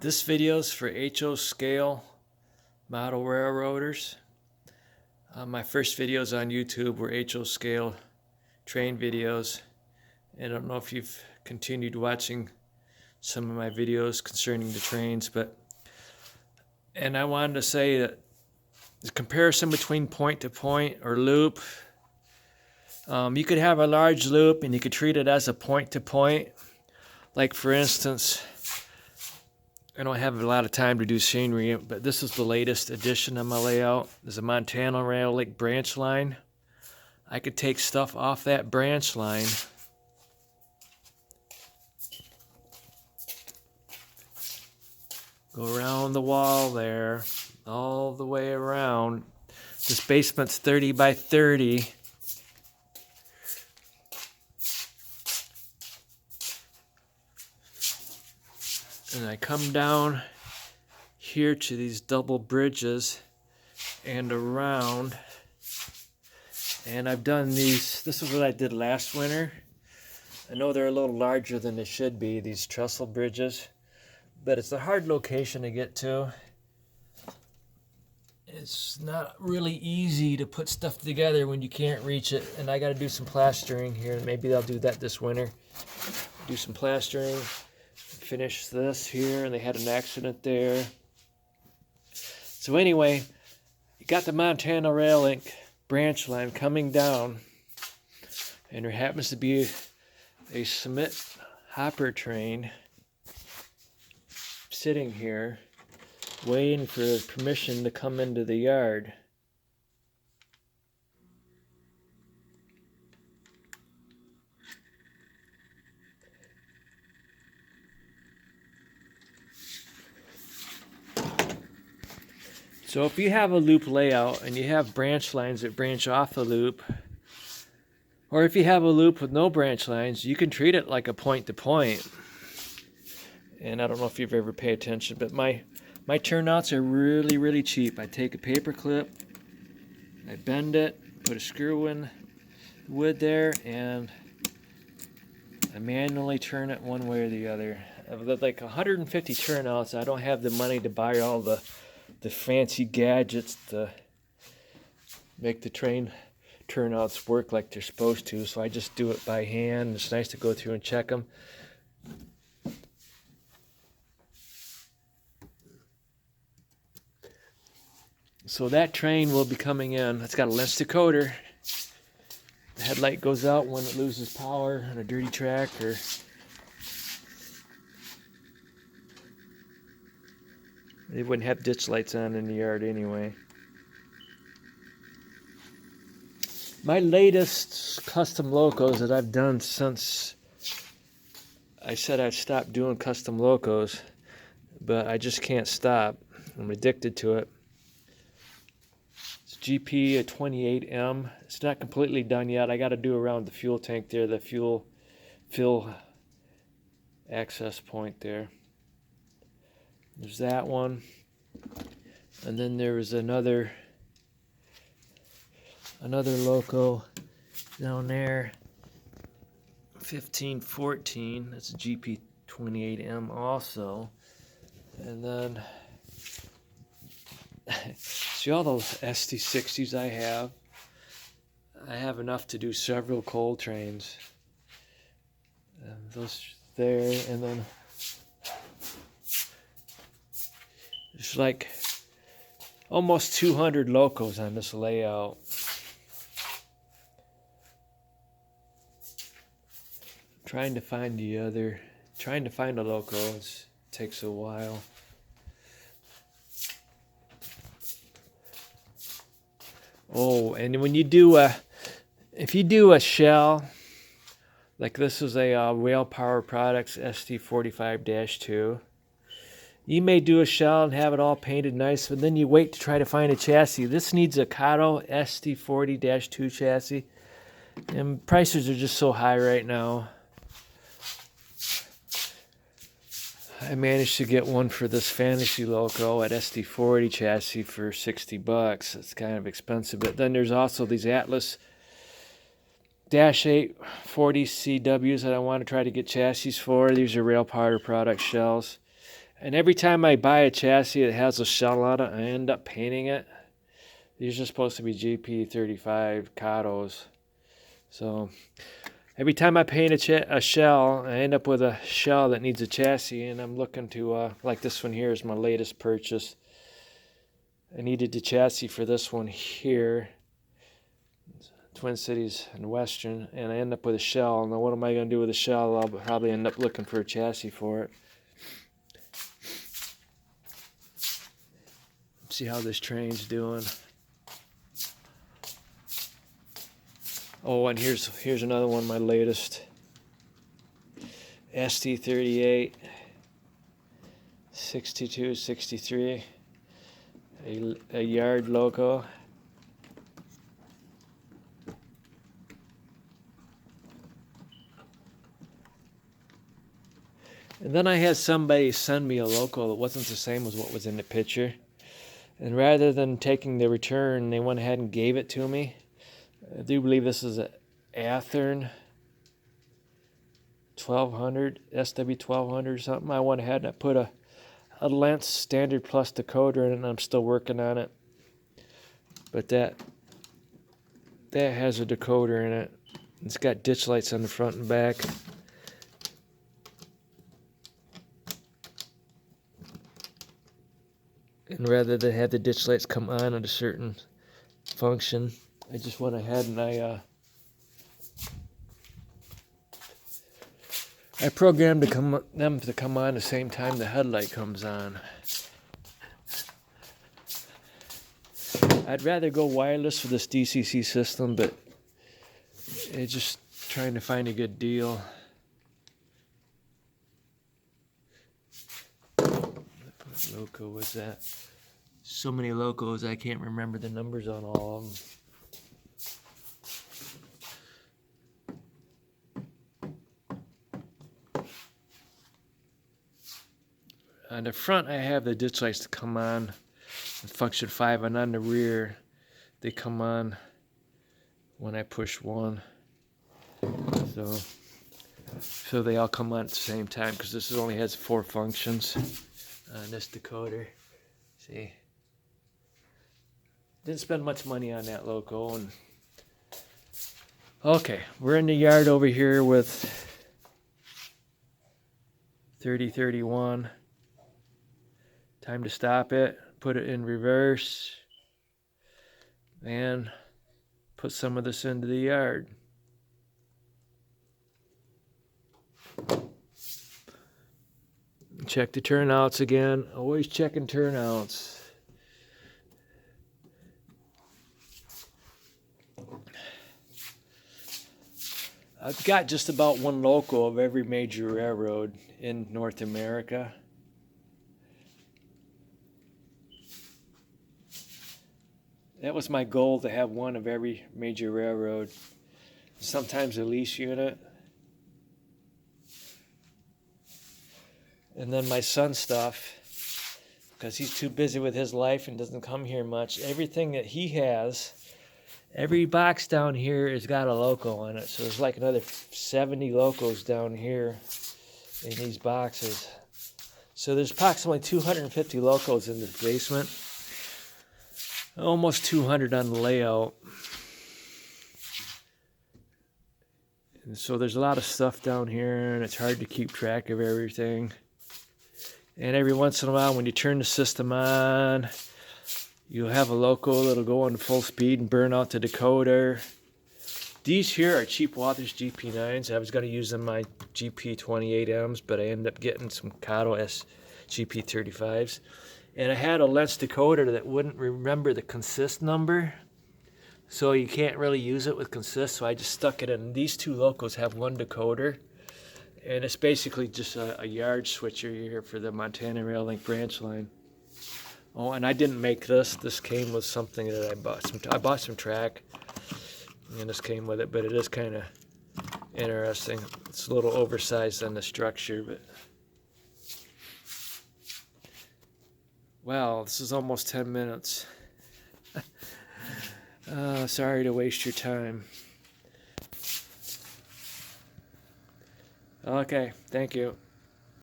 This video is for HO scale model railroaders. My first videos on YouTube were HO scale train videos. And I don't know if you've continued watching some of my videos concerning the trains, and I wanted to say that the comparison between point to point or loop, you could have a large loop and you could treat it as a point to point. Like for instance, I don't have a lot of time to do scenery, but this is the latest addition on my layout. There's a Montana Rail Link branch line. I could take stuff off that branch line go around the wall there, all the way around. This basement's 30 by 30. And I come down here to these double bridges and around. And I've done these, this is what I did last winter. I know they're a little larger than they should be, these trestle bridges. But it's a hard location to get to. It's not really easy to put stuff together when you can't reach it. And I got to do some plastering here. Maybe I'll do that this winter. Do some plastering. Finish this here. And they had an accident there. So anyway, you got the Montana Rail Link branch line coming down. And there happens to be a cement hopper train sitting here waiting for permission to come into the yard. So if you have a loop layout and you have branch lines that branch off the loop, or if you have a loop with no branch lines, you can treat it like a point to point. And I don't know if you've ever paid attention, but my turnouts are really, really cheap. I take a paper clip, I bend it, put a screw in wood there, and I manually turn it one way or the other. I've got like 150 turnouts. I don't have the money to buy all the fancy gadgets to make the train turnouts work like they're supposed to, so I just do it by hand. It's nice to go through and check them. So that train will be coming in. It's got a lens decoder. The headlight goes out when it loses power on a dirty track, or they wouldn't have ditch lights on in the yard anyway. My latest custom locos that I've done since I said I'd stop doing custom locos, but I just can't stop. I'm addicted to it. GP a 28M. It's not completely done yet. I got to do around the fuel tank there, the fuel fill access point there. There's that one. And then there was another loco down there. 1514. That's a GP 28M also. And then see all those ST60s I have? I have enough to do several coal trains. And those there, and then there's like almost 200 locos on this layout. Trying to find a loco takes a while. Oh, and when you do if you do a shell, like this is a Rail Power Products ST45-2, you may do a shell and have it all painted nice, but then you wait to try to find a chassis. This needs a Kato ST40-2 chassis, and prices are just so high right now. I managed to get one for this Fantasy Loco at SD40 chassis for $60. It's kind of expensive, but then there's also these Atlas -8 40 CWs that I want to try to get chassis for. These are Rail Power Product shells. And every time I buy a chassis that has a shell on it, I end up painting it. These are supposed to be GP35 Catos. So every time I paint a shell, I end up with a shell that needs a chassis, and I'm looking to, like this one here is my latest purchase. I needed the chassis for this one here, Twin Cities and Western, and I end up with a shell. Now what am I going to do with a shell? I'll probably end up looking for a chassis for it. See how this train's doing. Oh, and here's another one, my latest ST38 6263, a yard loco. And then I had somebody send me a loco that wasn't the same as what was in the picture. And rather than taking the return, they went ahead and gave it to me. I do believe this is an Athearn 1200, SW1200 or something. I went ahead and I put a Lens Standard Plus decoder in it, and I'm still working on it. But that has a decoder in it. It's got ditch lights on the front and back. And rather than have the ditch lights come on at a certain function, I just went ahead and I programmed them to come on the same time the headlight comes on. I'd rather go wireless for this DCC system, but it's just trying to find a good deal. What loco was that? So many locos, I can't remember the numbers on all of them. On the front, I have the ditch lights to come on in function 5, and on the rear, they come on when I push 1. So they all come on at the same time, because this only has 4 functions on this decoder. See, didn't spend much money on that loco. And okay, we're in the yard over here with 3031. Time to stop it, put it in reverse, and put some of this into the yard. Check the turnouts again. Always checking turnouts. I've got just about one loco of every major railroad in North America. That was my goal, to have one of every major railroad. Sometimes a lease unit. And then my son's stuff, because he's too busy with his life and doesn't come here much. Everything that he has, every box down here has got a loco on it. So there's like another 70 locos down here in these boxes. So there's approximately 250 locos in this basement. Almost 200 on the layout. And so there's a lot of stuff down here, and it's hard to keep track of everything. And every once in a while, when you turn the system on, you'll have a loco that'll go on full speed and burn out the decoder. These here are Cheap Waters GP9s. I was going to use them my GP28Ms, but I ended up getting some Cato GP35s. And I had a Lens decoder that wouldn't remember the consist number, so you can't really use it with consist, so I just stuck it in. These two locos have one decoder, and it's basically just a yard switcher here for the Montana Rail Link branch line. Oh, and I didn't make this. This came with something that I bought. I bought some track, and this came with it, but it is kind of interesting. It's a little oversized on the structure, but... Wow, this is almost 10 minutes. Sorry to waste your time. Okay, thank you.